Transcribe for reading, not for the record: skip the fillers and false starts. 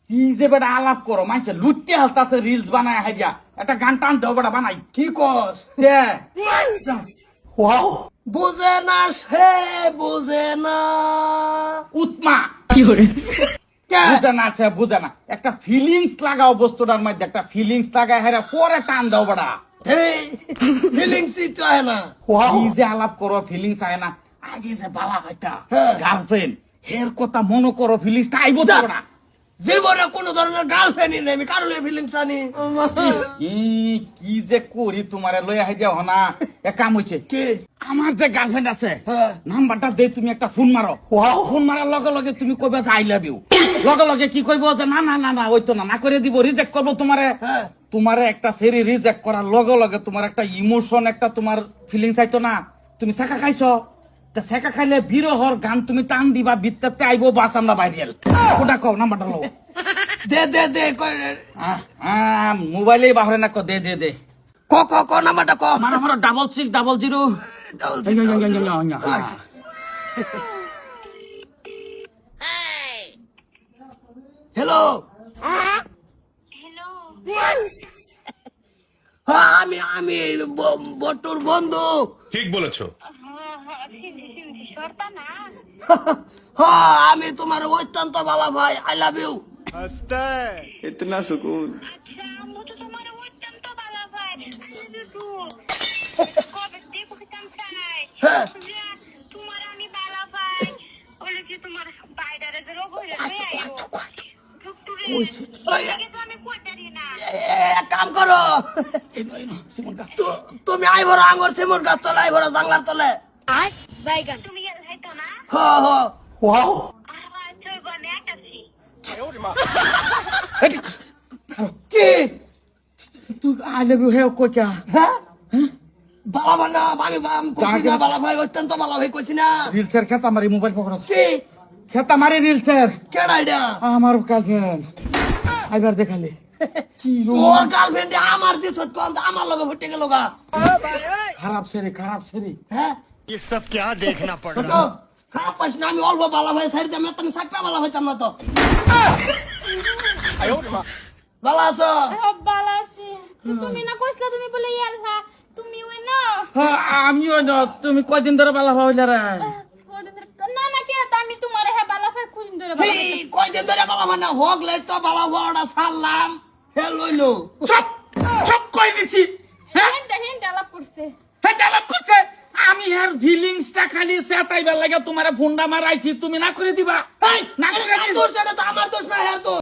কি যে বেটা আলাপ করো মাইছে লুটতে হালতাছে রিলস বানায় হাইয়া একটা গান টান দাও বেটা বানাই কি কস দে ওয়াও বুঝে না সে বুঝে না উৎমা কে? বুঝে না সে বুঝে না একটা ফিলিংস লাগাও বস্তুটার মধ্যে একটা ফিলিংস লাগায় হেরা পরে টান দাও বেটা এই ফিলিংসই তো হয় না কি যে আলাপ করো ফিলিংস আয় না আগে যে বালা হইতা হ্যাঁ। গার্লফ্রেন্ড হের কথা মনে করো ফিলিংসটা আইবো তো না জীবনে কোনো ধরনের গার্লফ্রেন্ডই নেই আমি কারণ ফিলিংস আনি কি যে করি তোমারে লইয়া হাই যাও না এক কাম হইছে কে আমার যে গার্লফ্রেন্ড আছে হ্যাঁ। নাম্বারটা দে তুমি একটা ফোন মারো ফোন মারার লগে লগে তুমি কইবা যে আই লাভ ইউ লগে লগে কি কইবো যে না না না না ওই তো না না করে দিব রিজেক্ট করবো তোমারে হ্যাঁ। তোমারে একটা সেরি রিজেক্ট করার লগে লগে তোমার একটা ইমোশন একটা তোমার ফিলিংস আইতো না তুমি শেখা খাইছো তা শেখা খাইলে বিরহর গান তুমি টান দিবা বিত্তাতে আইবো বাস আমরা ভাইরাল ওটা কও নাম্বারটা লও দে দে দে মোবাইলে বাহরে না কো দে দে দে ক ক ক নাম্বারটা ক আমার আমার 6600 হ্যালো হ্যালো হ্যাঁ আমি বটুর বন্ধু ঠিক বলেছো। সরতা না হ্যাঁ আমি তোমার অত্যন্ত ভালো ভাই আই লাভ ইউ इतना सुकून আচ্ছা আমি তো তোমার অত্যন্ত ভালো ভাই কবে দেখো কিতাম চাই হ্যাঁ। যে তোমার আমি ভালো ভাই ওই যে তোমার বাইরে যে রোগ হয়ে যাবে আইও ডক্টরে তো আমি কইতারি না এক কাম করো তুমি আইবর আঙ্গর সিমুর গাছ তলে আইবর জানলার তলে বাইগান তুমি এর হাইতো না হ হ ওয়াও আমার চই বনে আকাছি কি তুই আই লাভ ইউ হে কই কা হ্যাঁ বালা বানা আমি কইছি না বালা ভাই অত্যন্ত ভালো ভাই কইছি না রিলসের খেতা মারি মোবাইল পকড়ো কি খেতা মারি রিলসের কেডা এটা আমার গার্লফ্রেন্ড আইবার দেখালে কি তোর গার্লফ্রেন্ড আমার দিছ কোন আমার লগে ফুটে গেল গা খারাপ সেরি হ্যাঁ ये सब क्या देखना पड़ ছোট খারাপ পাইছ না আমি অল্প বালা ভাই সাইড আমি তুমি সাকটা বালা হইতাম না তো বালা আছো বালা আছি তুমি না কইছলা তুমি বলে ইয়ালহা তুমি ওই না হ্যাঁ আমিও না তুমি কয়দিন ধরে বালা হইলা রে না না কে তো আমি তোমার হে বালা ফে খুঁজ ধরে এই কয়দিন ধরে বালা মানে হোক লাই তো বালা বড়টা সারলাম হে লইলো সব সব কই দিছি হ্যাঁ হিন্দ আলাপ করছে হ্যাঁ ডালাপ করছে আমি আর ফিলিংসটা খালি সেটাইবার লাগে তোমারে ফোনটা মারাইছি তুমি না করে দিবা এই না না করে তোর জন্য তো আমার দোষ না হ্যাঁ তো